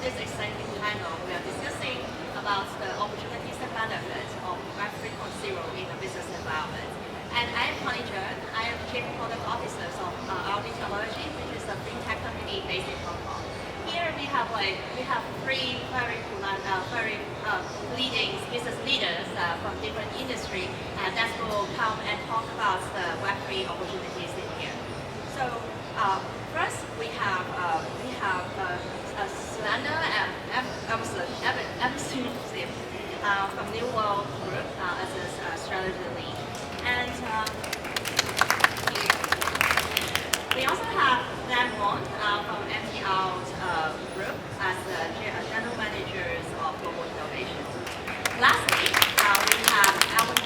this exciting panel, we are discussing about the opportunities and benefits of Web 3.0 in the business environment. And I am Connie Cheung. I am Chief Product Officer of RD Technology, which is a fintech company based in Hong Kong. Here we have three very leading business leaders from different industries that will come and talk about the Web 3 opportunities in here. So first we have Sheila and Ebrahim from New World Group as a strategy lead. And we also have Wong from MTR's group as the general managers of global innovation. Lastly, we have Alvin,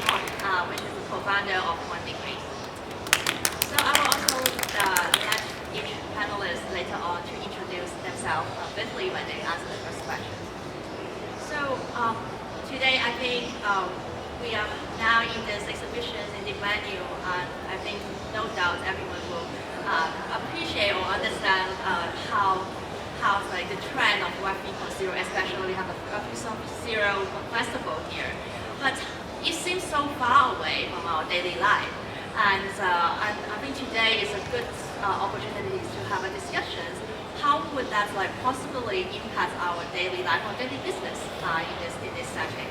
which is the co-founder of OneDegree. So I will also let each panelist later on to introduce themselves briefly when they answer the first question. So today I think we are now in this exhibition in the venue, and I think no doubt everyone will appreciate or understand how like the trend of Web 3.0, especially we have the Web 3.0 festival here. But it seems so far away from our daily life. And I think today is a good opportunity to have a discussion. How would that possibly impact our daily life or daily business in this setting?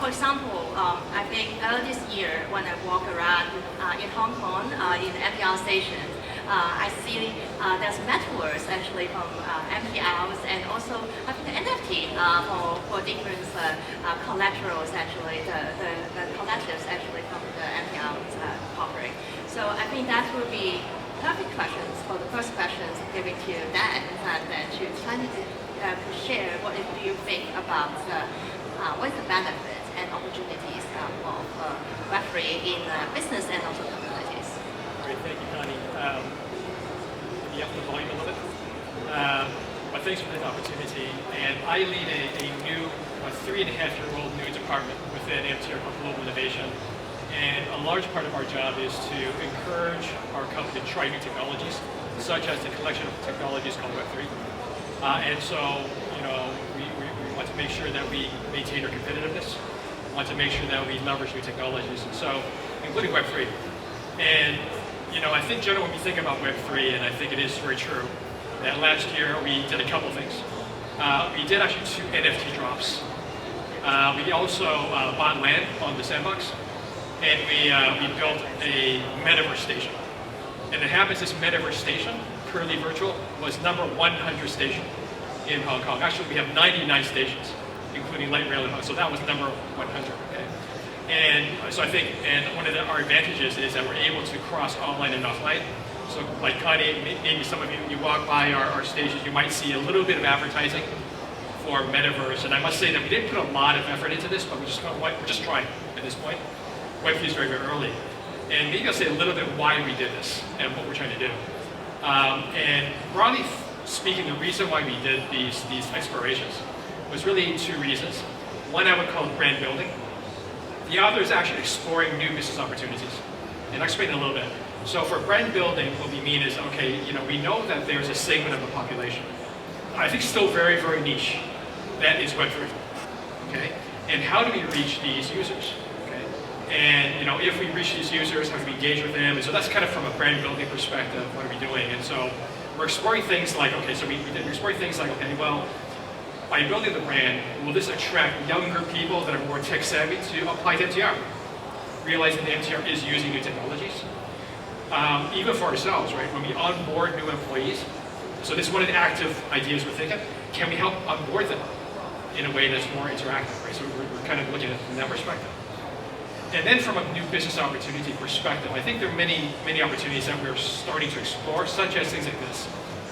For example, I think earlier this year when I walk around in Hong Kong in the MTR station, I see there's metaverse actually from MTRs, and also I think the NFT for different collaterals actually, the collectives actually from the MTRs corporate. So I think that will be perfect questions for the first questions giving to Dan, and then to try to share what do you think about what is the benefits and opportunities of Web3 in business and also communities. Great, thank you, Connie. Maybe up the volume a little bit. But thanks for this opportunity. And I lead a new 3.5-year-old new department within MTR called Global Innovation. And a large part of our job is to encourage our company to try new technologies, such as the collection of technologies called Web3. And so, we want to make sure that we maintain our competitiveness. We want to make sure that we leverage new technologies, and so, including Web3. And, I think generally when we think about Web3, and I think it is very true, that last year we did a couple things. We did actually 2 NFT drops. We also bought land on the sandbox. And we built a metaverse station. And it happens this metaverse station, purely virtual, was number 100 station in Hong Kong. Actually, we have 99 stations, including light rail in Hong Kong. So that was number 100. Okay? And so I think, and one of our advantages is that we're able to cross online and offline. So like Connie, maybe some of you walk by our stations, you might see a little bit of advertising for metaverse. And I must say that we didn't put a lot of effort into this, but we're just trying at this point. Web 3 is very, very early. And maybe I'll say a little bit why we did this and what we're trying to do. And broadly speaking, the reason why we did these explorations was really 2 reasons. One I would call brand building. The other is actually exploring new business opportunities. And I'll explain in a little bit. So for brand building, what we mean is, okay, we know that there's a segment of the population, I think still very, very niche, that is Web 3. Okay? And how do we reach these users? And if we reach these users, how do we engage with them? And so that's kind of from a brand building perspective, what are we doing? And so we're exploring things like, okay, so we're exploring things like, okay, well, by building the brand, will this attract younger people that are more tech savvy to apply to MTR? Realizing that MTR is using new technologies. Even for ourselves, right? When we onboard new employees, so this is one of the active ideas we're thinking, can we help onboard them in a way that's more interactive, right? So we're kind of looking at it from that perspective. And then from a new business opportunity perspective, I think there are many, many opportunities that we're starting to explore, such as things like this.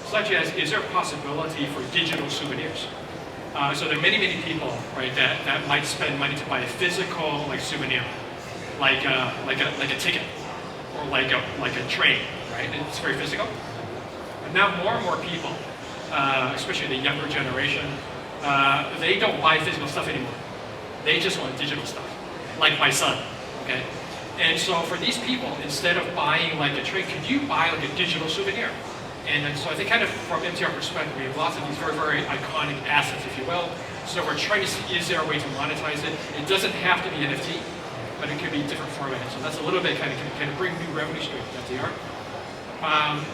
Such as, is there a possibility for digital souvenirs? So there are many, many people, right, that might spend money to buy a physical souvenir, like a ticket, or like a train, right? It's very physical. But now more and more people, especially the younger generation, they don't buy physical stuff anymore. They just want digital stuff, like my son. Okay, and so for these people, instead of buying like a train, could you buy like a digital souvenir? And then, so I think kind of from MTR perspective, we have lots of these very, very iconic assets, if you will. So we're trying to see, is there a way to monetize it? It doesn't have to be NFT, but it could be different formats. So that's a little bit kind of bring new revenue streams to MTR.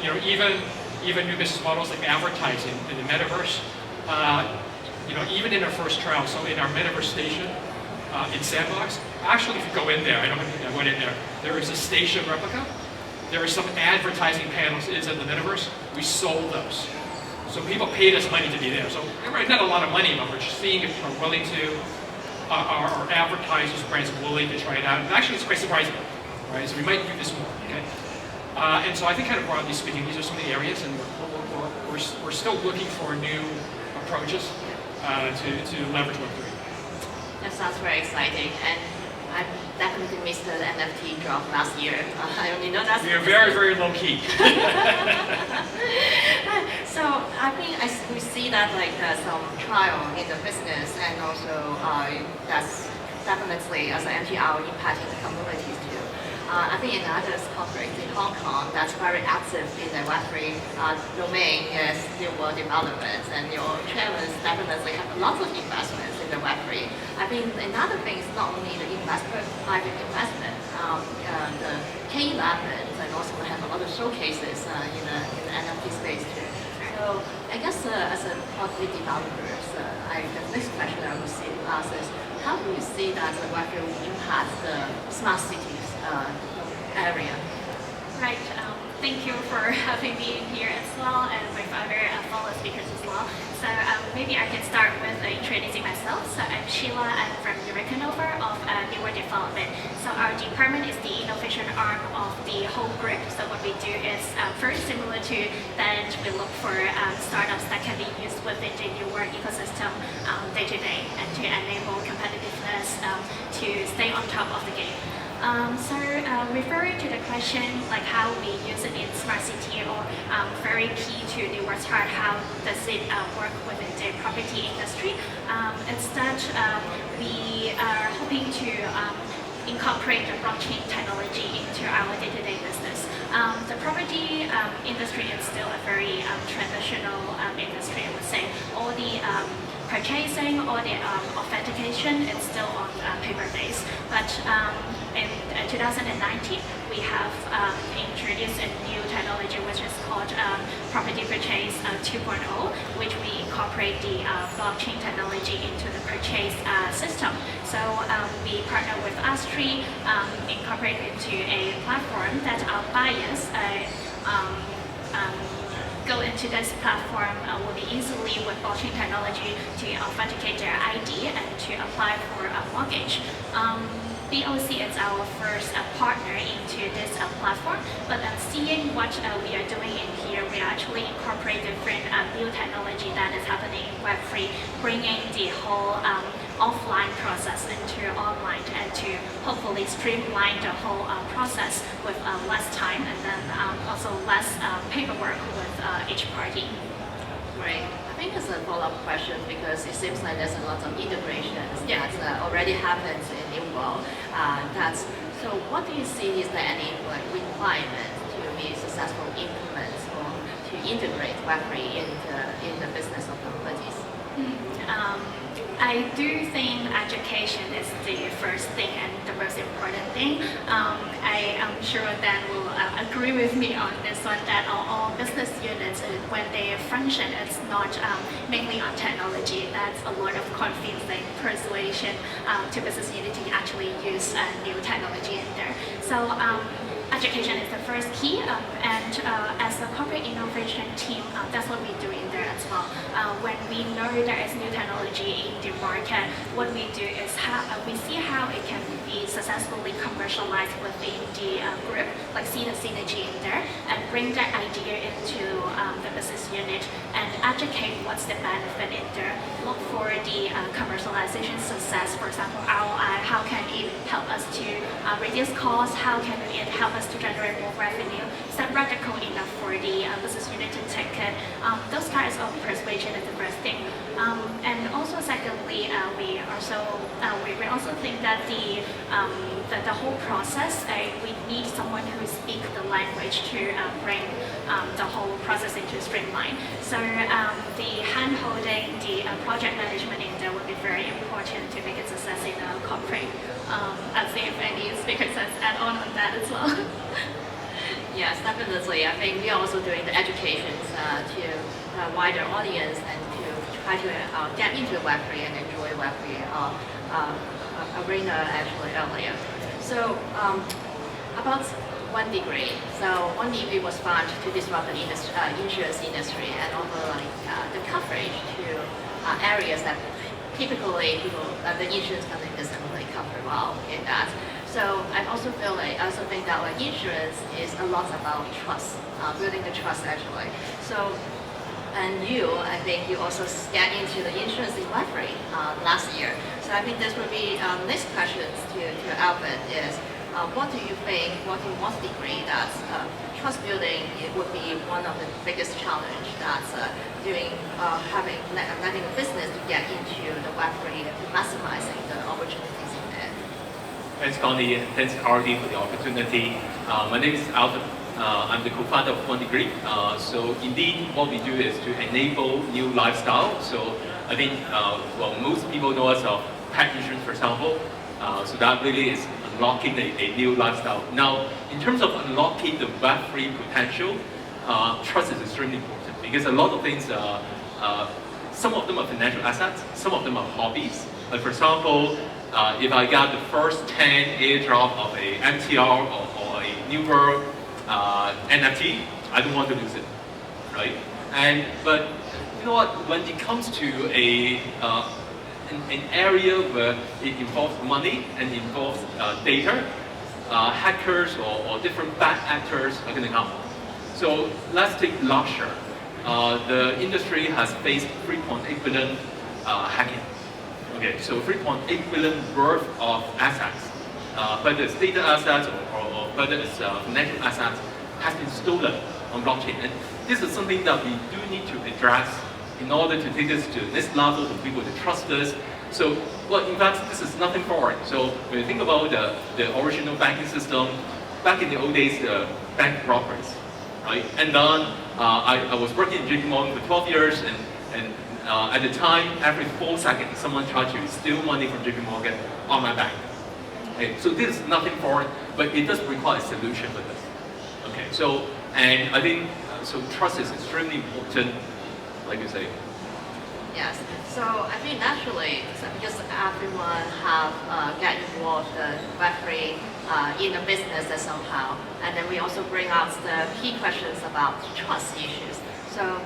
You know, even new business models like advertising in the metaverse. You know, even in our first trial, so in our metaverse station in Sandbox, actually if you go in there, I went in there, there is a station replica. There are some advertising panels in the metaverse. We sold those. So people paid us money to be there. So not a lot of money, but we're just seeing if we're willing to, our advertisers, brands are willing to try it out. And actually, it's quite surprising, right? So we might do this more, okay? And so I think kind of broadly speaking, these are some of the areas, and we're still looking for new approaches to leverage Web3. That sounds very exciting. And I definitely missed the NFT drop last year. I only know that. We are very, very low key. So I think we see that like some trial in the business, and also that's definitely as an MTR impacting the communities too. I think in other corporates in Hong Kong that's very active in the Web3 domain is new world development, and your chairman definitely have lots of investments in the Web3. I think another thing is not only the investment, private investment, the K11, and also we have a lot of showcases in the NFT space too. So I guess as a Web3 developers, the next question I would ask is, how do you see that the Web3 will impact the smart cities area? Right. Thank you for having me here as well, and my other fellow speakers as well. So maybe I can start with introducing myself. So I'm Sheila. I'm from Eureka of Newer Development. So our department is the innovation arm of the whole group. So what we do is first, similar to that, we look for startups that can be used within the newer ecosystem day to day, and to enable competitiveness to stay on top of the game. So referring to the question, like how we use it in smart city, or very key to the word's heart, how does it work within the property industry? Instead, we are hoping to incorporate the blockchain technology into our day-to-day business. The property industry is still a very traditional industry, I would say. All the purchasing or the authentication is still on paper-based, but in 2019 we have introduced a new technology which is called Property Purchase 2.0, which we incorporate the blockchain technology into the purchase system. So we partner with us3, incorporate into a platform that our buyers go into this platform will be easily with blockchain technology to authenticate their ID and to apply for a mortgage. BOC is our first partner into this platform, but seeing what we are doing in here, we actually incorporate different new technology that is happening in Web3, bringing the whole offline process into online, and to hopefully streamline the whole process with less time, and then also less paperwork with each party. Right. I think it's a follow-up question because it seems like there's a lot of integrations that already happens in New World. So what do you see, is there any requirement to be successful implement or to integrate Web3 in the business of companies? I do think education is the first thing and the most important thing. I am sure Dan will agree with me on this one, that all business units, when they function, it's not mainly on technology. That's a lot of convincing persuasion to business unit to actually use new technology in there. So education is the first key, and as a corporate innovation team, that's what we do in there as well. When we know there is new technology in the market, what we do is we see how it can be successfully commercialized within the group, like see the synergy in there, and bring that idea into the business unit and educate what's the benefit in there. Look for the commercialization success, for example, ROI, how can it help us to reduce costs, how can it help us to generate more revenue, set radical enough for the business unit to take it. Those kinds of persuasion is the first thing. And also secondly, we're also think that the whole process, we need someone who speaks the language to bring the whole process into streamline. So the hand-holding, the project management in there would be very important to make it success in a corporate. I'll see if any speakers has add on that as well. Yes, definitely. I think we are also doing the educations to a wider audience and to try to get into Web3 and enjoy Web3. Arena actually earlier. So about OneDegree. So OneDegree was founded to disrupt the insurance industry and offer the coverage to areas that typically the insurance company doesn't really cover well in that. So I also think that insurance is a lot about trust, building the trust actually. So, and I think you also get into the insurance in Web3 last year. So I think this would be next questions to Alvin is, what do you think, what in OneDegree that trust building it would be one of the biggest challenge that's letting a business to get into the Web3 to maximizing the opportunities in there. Thanks, Connie, and thanks, RD, for the opportunity. My name is Alvin. I'm the co-founder of OneDegree. So indeed, what we do is to enable new lifestyle. So I think, most people know us of pet insurance, for example. So that really is unlocking a new lifestyle. Now, in terms of unlocking the Web3 potential, trust is extremely important because a lot of things, some of them are financial assets, some of them are hobbies. Like for example, if I got the first 10 airdrop of a MTR or a New World NFT, I don't want to lose it, right? But you know what? When it comes to an area where it involves money and involves data, hackers or different bad actors are going to come. So let's take Lusher. The industry has faced 3.8 billion hacking. Okay, so 3.8 billion worth of assets, whether it's data assets or whether it's financial assets, has been stolen on blockchain. And this is something that we do need to address in order to take this to this level for people to trust us. So, well, in fact, this is nothing foreign. So when you think about the original banking system, back in the old days, the bank robbers, right? And then I was working in JP Morgan for 12 years, and at the time, every 4 seconds, someone tried to steal money from JP Morgan on my bank. Okay, so this is nothing foreign, but it does require a solution for this. Okay, so, and I think, so trust is extremely important, like you say. Yes, so I think naturally, because everyone have get involved in Web3 in the business somehow, and then we also bring out the key questions about trust issues. So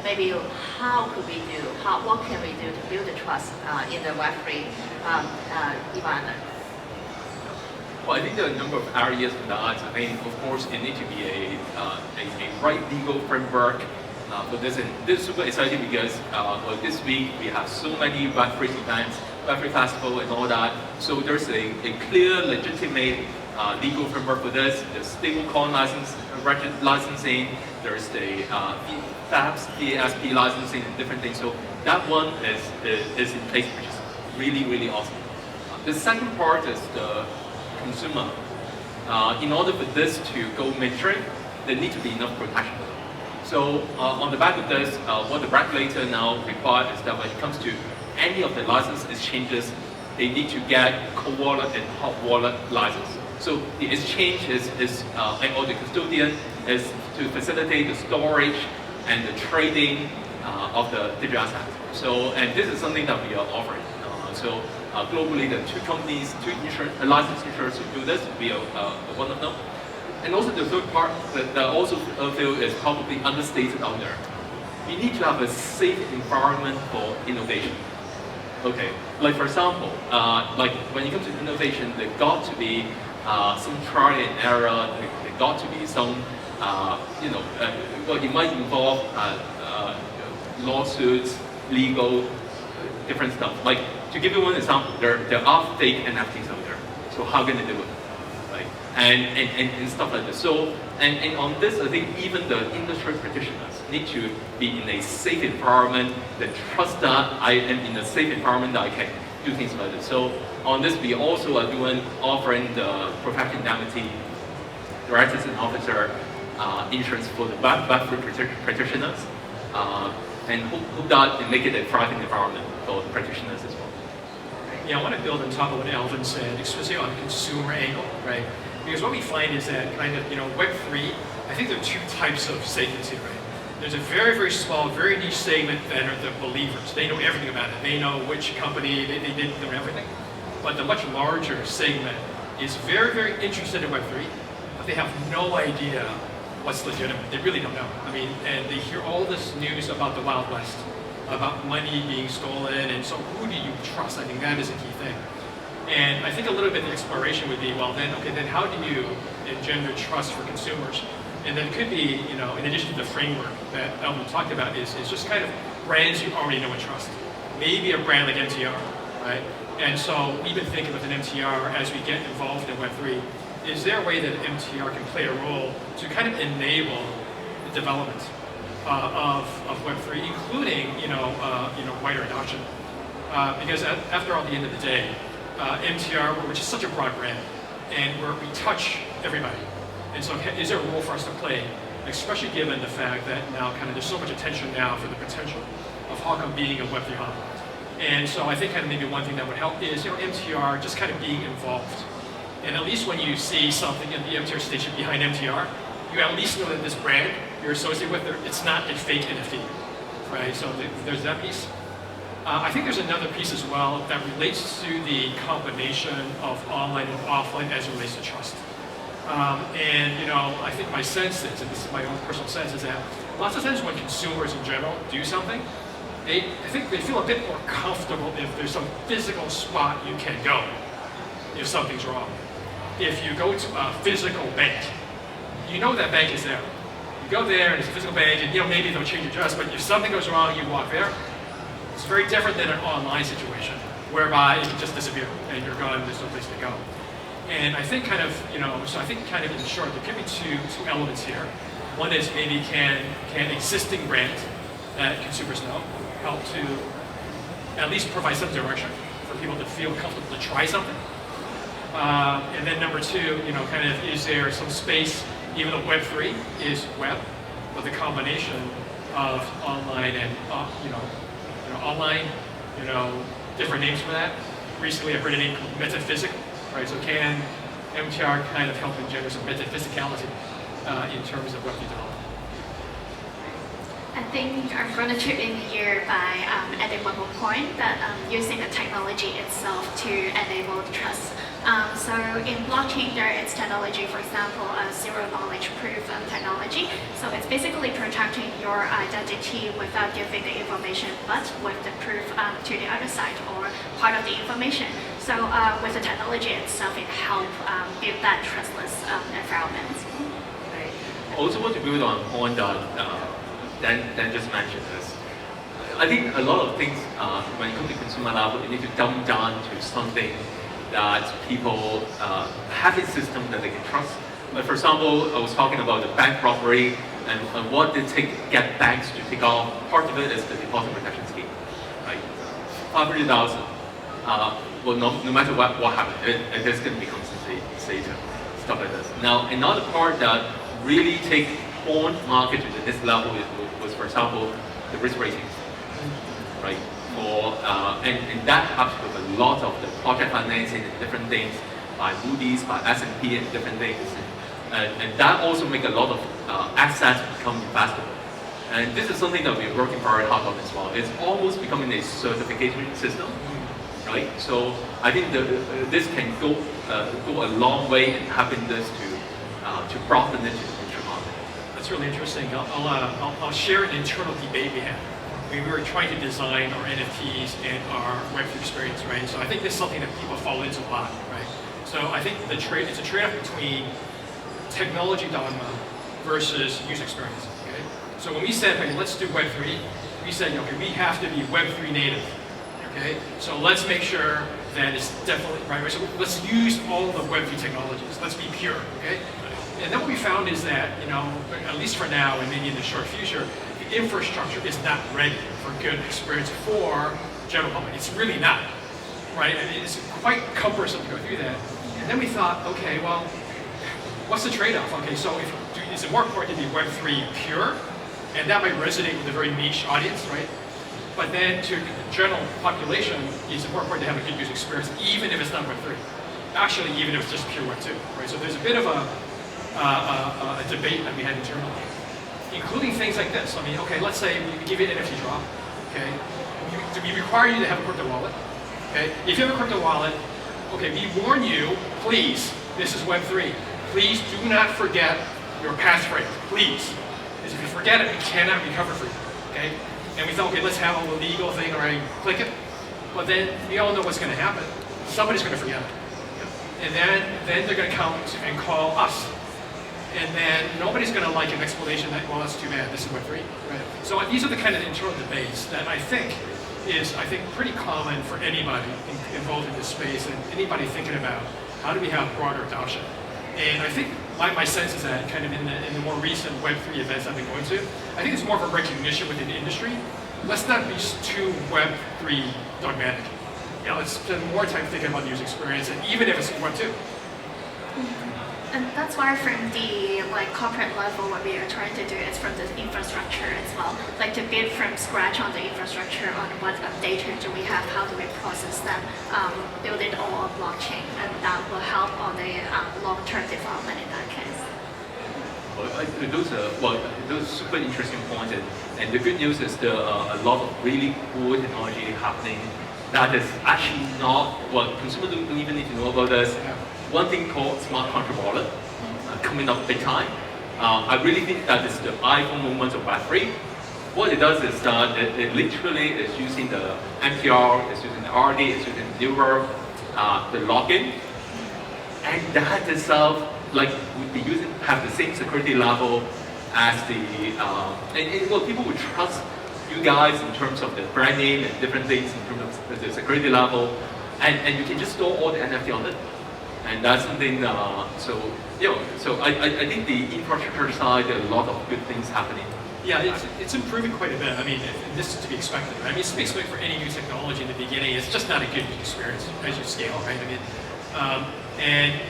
maybe how could we do, what can we do to build the trust in the Web3 environment? Well, I think there are a number of areas for that. I mean, of course, it needs to be a right legal framework for this. And this is super exciting because this week we have so many Web3 events, Web3 festival and all that. So there's a clear, legitimate legal framework for this. There's stablecoin licensing, there's the FAPS, DASP licensing and different things. So that one is in place, which is really, really awesome. The second part is the consumer. In order for this to go mainstream, there needs to be enough protection. So on the back of this, what the regulator now requires is that when it comes to any of the license exchanges, they need to get cold wallet and hot wallet license. So the exchange or the custodian is to facilitate the storage and the trading of the digital assets. So, and this is something that we are offering. Globally, there are two companies, licensed insurers who do this. We are one of them. And also the third part that I also feel is probably understated out there. We need to have a safe environment for innovation. Okay, like for example, like when it comes to innovation, there got to be some trial and error. There got to be some, well, it might involve lawsuits, legal, different stuff. Like to give you one example, there are fake NFTs out there. So how can they do it? Right? And stuff like this. So and on this, I think even the industry practitioners need to be in a safe environment that trust that I am in a safe environment that I can do things like this. So on this, we also are offering the professional indemnity directors and officer insurance for the Web3 practitioners, and hope that make it a thriving environment for the practitioners as well. Yeah, I want to build on top of what Alvin said, especially on the consumer angle, right? Because what we find is that kind of, Web3, I think there are two types of segments here, right? There's a very, very small, very niche segment that are the believers. They know everything about it. They know which company, they didn't know everything. But the much larger segment is very, very interested in Web3, but they have no idea what's legitimate. They really don't know. I mean, and they hear all this news about the Wild West, about money being stolen, and so who do you trust? I think that is a key thing. And I think a little bit the exploration would be, well then, okay, then how do you engender trust for consumers? And then it could be, in addition to the framework that Alvin talked about, is just kind of brands you already know and trust. Maybe a brand like MTR, right? And so we've been thinking with an MTR as we get involved in Web3, is there a way that MTR can play a role to kind of enable the development of Web3, including, wider adoption? Because after all, at the end of the day, MTR, which is such a broad brand, and we touch everybody. And so is there a role for us to play, especially given the fact that now kind of there's so much attention now for the potential of Hong being a Web3 hub. And so I think kind of maybe one thing that would help is, MTR just kind of being involved. And at least when you see something in the MTR station behind MTR, you at least know that this brand you're associated with, it's not a fake NFT, right? So there's that piece. I think there's another piece as well that relates to the combination of online and offline as it relates to trust. I think my sense is, and this is my own personal sense, is that lots of times when consumers in general do something, I think they feel a bit more comfortable if there's some physical spot you can go if something's wrong. If you go to a physical bank, you know that bank is there. You go there and it's a physical bank, and maybe they'll change your address, but if something goes wrong, you walk there. It's very different than an online situation, whereby it can just disappear and you're gone, there's no place to go. And I think kind of, so I think kind of in short, there could be two elements here. One is maybe can existing brands that consumers know help to at least provide some direction for people to feel comfortable to try something. And then number two, kind of is there some space, even though Web3 is web, but the combination of online and, online, different names for that. Recently I've heard a name called metaphysical, right? So can MTR kind of help engender some metaphysicality in terms of Web3 development? I think I'm going to chip in here by adding one more point that using the technology itself to enable trust. So in blockchain, there is technology, for example, a zero-knowledge proof technology. So it's basically protecting your identity without giving the information, but with the proof to the other side or part of the information. So with the technology itself, it helps build that trustless environment. Also want to build on point that Dan just mentioned this. I think a lot of things, when it comes to consumer level, you need to dumb down to something that people have a system that they can trust. But for example, I was talking about the bank robbery and what they get banks to take off. Part of it is the deposit protection scheme, right? 500,000. Well, no matter what happens, it is going to become sensational, stuff like this. Now, another part that really take bond market to the next level was, for example, the risk rating, right? And that helps with a lot of the project financing and different things by Moody's, by S&P and different things. And that also make a lot of assets become investable. And this is something that we're working very hard on as well. It's almost becoming a certification system, right? So I think this can go a long way in helping this to broaden it to the future market. That's really interesting. I'll share an internal debate we had. We were trying to design our NFTs and our Web3 experience, right? So I think this is something that people fall into a lot, right? So I think it's a trade-off between technology dogma versus user experience, okay? So when we said, okay, let's do Web3, we said, okay, we have to be Web3 native, okay? So let's make sure that it's definitely, right? So let's use all the Web3 technologies. Let's be pure, okay? And then what we found is that, at least for now and maybe in the short future, the infrastructure is not ready for good experience for general public. It's really not, right? I mean, it's quite cumbersome to go through that. And then we thought, okay, well, what's the trade-off? Okay, so is it more important to be Web3 pure? And that might resonate with a very niche audience, right? But then to the general population, it's more important to have a good user experience, even if it's not Web3. Actually, even if it's just pure Web2, right? So there's a bit of a debate that we had internally, including things like this. I mean, okay, let's say we give you an NFT drop, okay? We require you to have a crypto wallet, okay? If you have a crypto wallet, okay, we warn you, please, this is Web3. Please do not forget your passphrase, please. Because if you forget it, we cannot recover for you, okay? And we thought, okay, let's have a legal thing, right? Click it. But then we all know what's going to happen. Somebody's going to forget it. And then they're going to come and call us. And then nobody's going to like an explanation that, well, that's too bad, this is Web3. Right? So these are the kind of internal debates that I think is, pretty common for anybody involved in this space and anybody thinking about how do we have broader adoption. And I think my sense is that kind of in the more recent Web3 events I've been going to, I think it's more of a recognition within the industry. Let's not be too Web3 dogmatic. Yeah, let's spend more time thinking about the user experience, and even if it's Web2. And that's why from the corporate level, what we are trying to do is from the infrastructure as well, like to build from scratch on the infrastructure on what data do we have, how do we process them, build it all on blockchain, and that will help on the long-term development in that case. Those are super interesting points, and the good news is there are a lot of really cool technology happening that is actually not, consumers don't even need to know about this. One thing called smart contract wallet coming up big time. I really think that is the iPhone moment of Web3. What it does is that it literally is using the MTR, it's using the RD, it's using the Eureka, the login, and that itself, would be have the same security level as the, people would trust you guys in terms of the brand name and different things in terms of the security level, and you can just store all the NFT on it. And that's something, so I think the infrastructure side, there are a lot of good things happening. Yeah, it's improving quite a bit. I mean, this is to be expected. Right? I mean, it's to be expected for any new technology in the beginning. It's just not a good experience as you scale, right? I mean,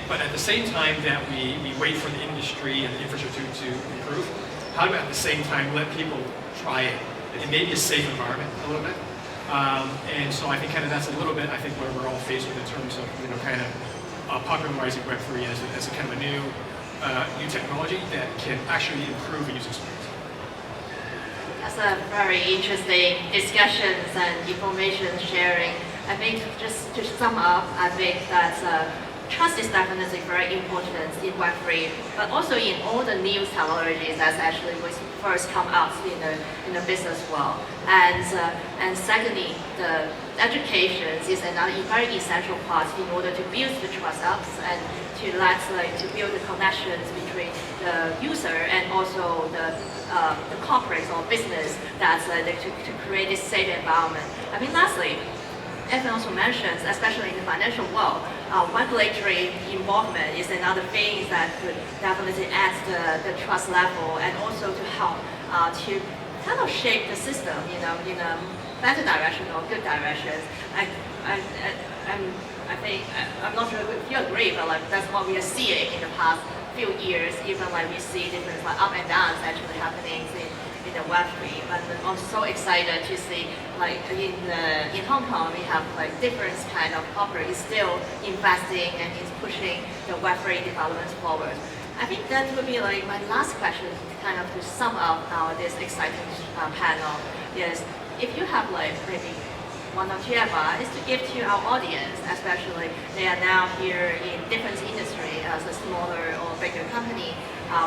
but at the same time that we wait for the industry and the infrastructure to improve, how do we at the same time let people try it in maybe a safe environment a little bit? And so I think kind of that's a little bit, I think, what we're all faced with in terms of, kind of popularizing Web3 as a kind of a new technology that can actually improve the user experience. That's a very interesting discussions and information sharing. I think just to sum up, I think that trust is definitely very important in Web3, but also in all the new technologies that's actually first come out in the business world. And secondly, the education is another very essential part in order to build the trust up and to build the connections between the user and also the corporates or business that's to create this safe environment. I mean, lastly, Evan also mentions, especially in the financial world, regulatory involvement is another thing that could definitely add the trust level and also to help to kind of shape the system, in a better direction or good direction. I'm not sure if you agree, but that's what we are seeing in the past few years. Even we see different up and downs actually happening in the Web3. But I'm so excited to see in Hong Kong we have different kind of corporates still investing and is pushing the Web3 developments forward. I think that would be my last question, kind of to sum up this exciting panel. Is if you have maybe one or two advice to give to our audience, especially they are now here in different industry as a smaller or bigger company,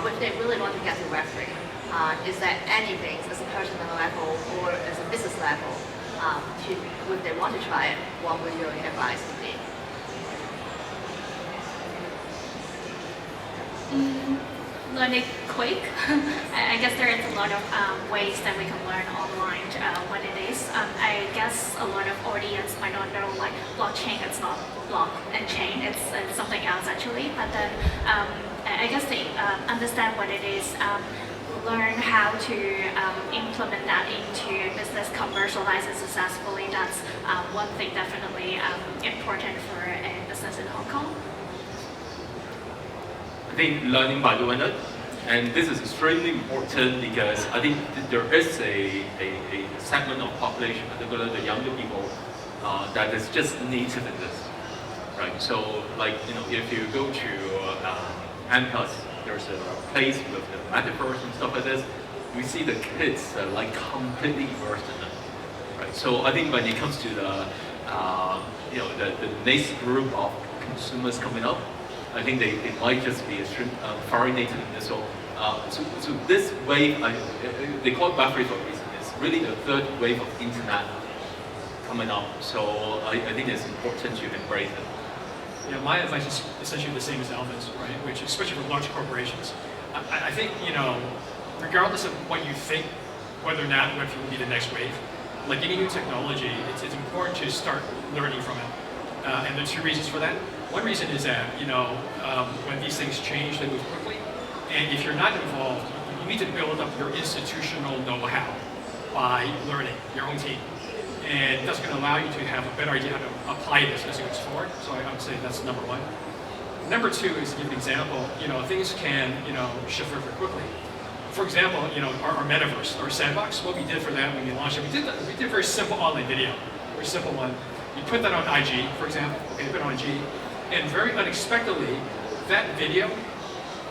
if they really want to get to Web3, is there anything as a personal level or as a business level, if they want to try it, what would your advice be? Learn it quick. I guess there is a lot of ways that we can learn online what it is. I guess a lot of audience might not know blockchain. It's not block and chain. It's something else actually. But then I guess they understand what it is. learn how to implement that into business, commercialize it successfully. That's one thing definitely important for a business in Hong Kong. I think learning by doing it, and this is extremely important because I think there is a segment of population, particularly the younger people, that is just native in this, right? So, like, you know, if you go to M+, there's a place with the metaverse and stuff like this, we see the kids like completely immersed in it, right? So I think when it comes to the, you know, the next group of consumers coming up, I think they might just be foreign native in this. So this wave, they call it Web3 for a reason. It's really the third wave of internet coming up. So I think it's important to embrace it. Yeah, my advice is essentially the same as Alvin's, right? Which, especially for large corporations, I think, you know, regardless of what you think, whether or not Web3 will be the next wave, like any new technology, it's important to start learning from it. And there are two reasons for that. One reason is that, you know, when these things change, they move quickly. And if you're not involved, you need to build up your institutional know-how by learning your own team. And that's going to allow you to have a better idea how to apply this as it goes forward. So I would say that's number one. Number two is to give an example. You know, things can, you know, shift very, very quickly. For example, you know, our metaverse, our sandbox, what we did for that when we launched it, we did a very simple online video, very simple one. You put that on IG, for example, okay, put it on IG, and very unexpectedly, that video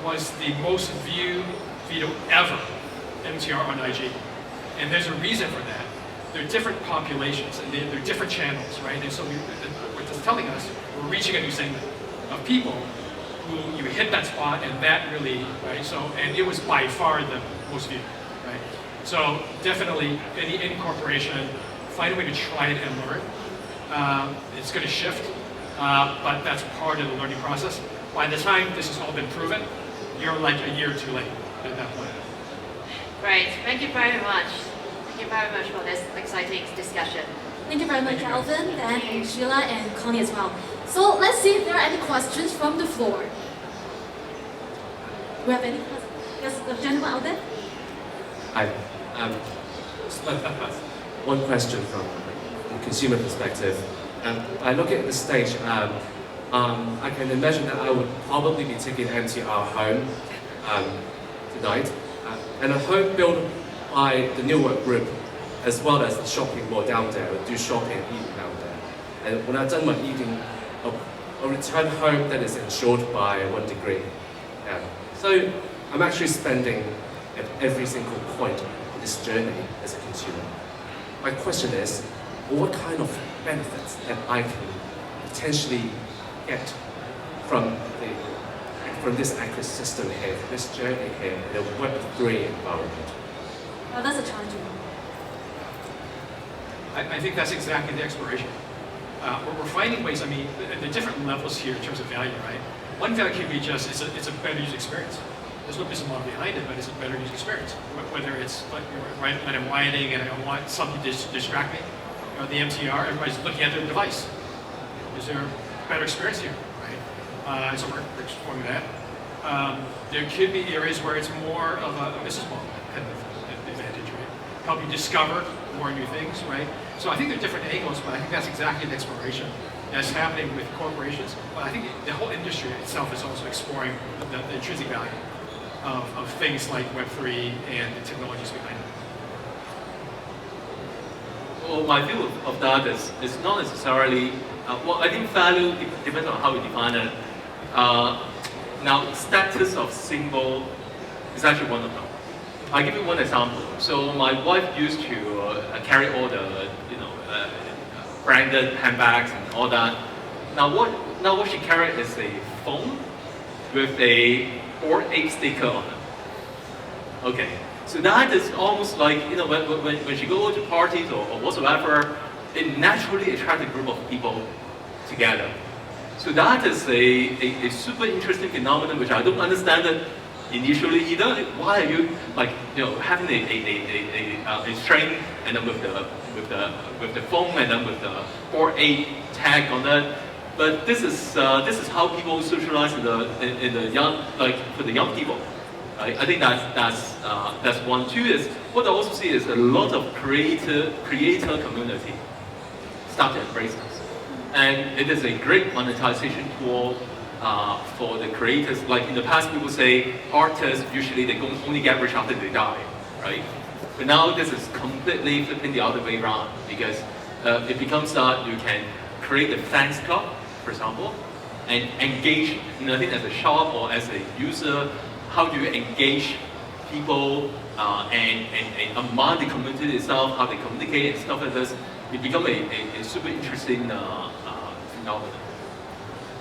was the most viewed video ever, MTR on IG. And there's a reason for that. There are different populations, and there are different channels, right? And so what it's telling us, we're reaching a new segment of people who you hit that spot, and that really, right? So, and it was by far the most viewed, right? So definitely, any corporation, find a way to try it and learn. It's going to shift, but that's part of the learning process. By the time this has all been proven, you're like a year too late at that point. Great, thank you very much. Thank you very much for this exciting discussion. Thank you very much, Alvin, and Sheila, and Connie as well. So let's see if there are any questions from the floor. We have any questions? Yes, the gentleman out there. Hi. One question from a consumer perspective. I look at the stage. I can imagine that I would probably be taking MTR home tonight, and a home built by the NewWork Group, as well as the shopping mall down there, or do shopping and eating down there. And when I've done my eating, I'll return home that is insured by OneDegree. So I'm actually spending at every single point in this journey as a consumer. My question is, what kind of benefits that I can potentially get from this ecosystem here, this journey here, in a Web3 environment? Well, that's a challenging one. I think that's exactly the exploration. We're finding ways, I mean, the different levels here in terms of value, right? One value could be just, it's a better user experience. There's no business model behind it, but it's a better user experience. Whether it's like, right, when I'm whining and I want something to distract me, you know, the MTR, everybody's looking at their device. Is there a better experience here, right? So we're exploring that. There could be areas where it's more of a business model kind of advantage, right? Help you discover more new things, right? So I think there are different angles, but I think that's exactly the exploration that's happening with corporations. But I think the whole industry itself is also exploring the intrinsic value of things like Web3 and the technologies behind it. Well, my view of that is not necessarily, well, I think value depends on how we define it. Now, status of symbol is actually one of them. I'll give you one example. So my wife used to carry all the, you know, branded handbags and all that. Now what she carried is a phone with a Bored Ape sticker on it. Okay, so that is almost like, you know, when she goes to parties or whatsoever, it naturally attracts a group of people together. So that is a super interesting phenomenon which I don't understand it initially either. Why are you, like, you know, having a string and then with the phone and then with the Bored Ape tag on it? But this is how people socialize in the young, like for the young people. Right? I think that's one. Two is what I also see is a lot of creator community start to embrace this, and it is a great monetization tool for the creators. Like in the past, people say artists usually they only get rich after they die, right? But now this is completely flipping the other way around because it becomes that you can create a fans club, for example, and engage. I think as a shop or as a user, how do you engage people and among the community itself, how they communicate and stuff like this? It becomes a super interesting phenomenon.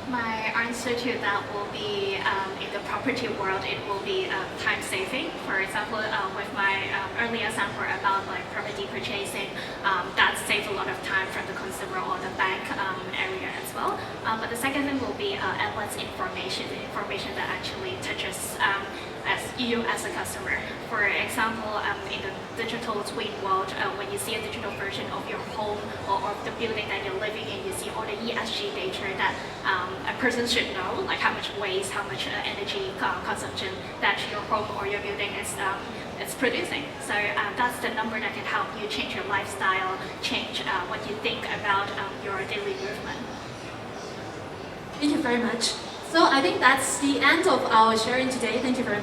My answer to that will be in the property world, it will be time saving. For example, with my earlier example about like property purchasing, that saves a lot of time from the consumer or the bank area as well. But the second thing will be endless information that actually touches as you as a customer. For example, in the digital twin world, when you see a digital version of your home or of the building that you're living in, you see all the ESG data that a person should know, like how much waste, how much energy consumption that your home or your building is producing. So that's the number that can help you change your lifestyle, change what you think about your daily movement. Thank you very much. So I think that's the end of our sharing today. Thank you very much.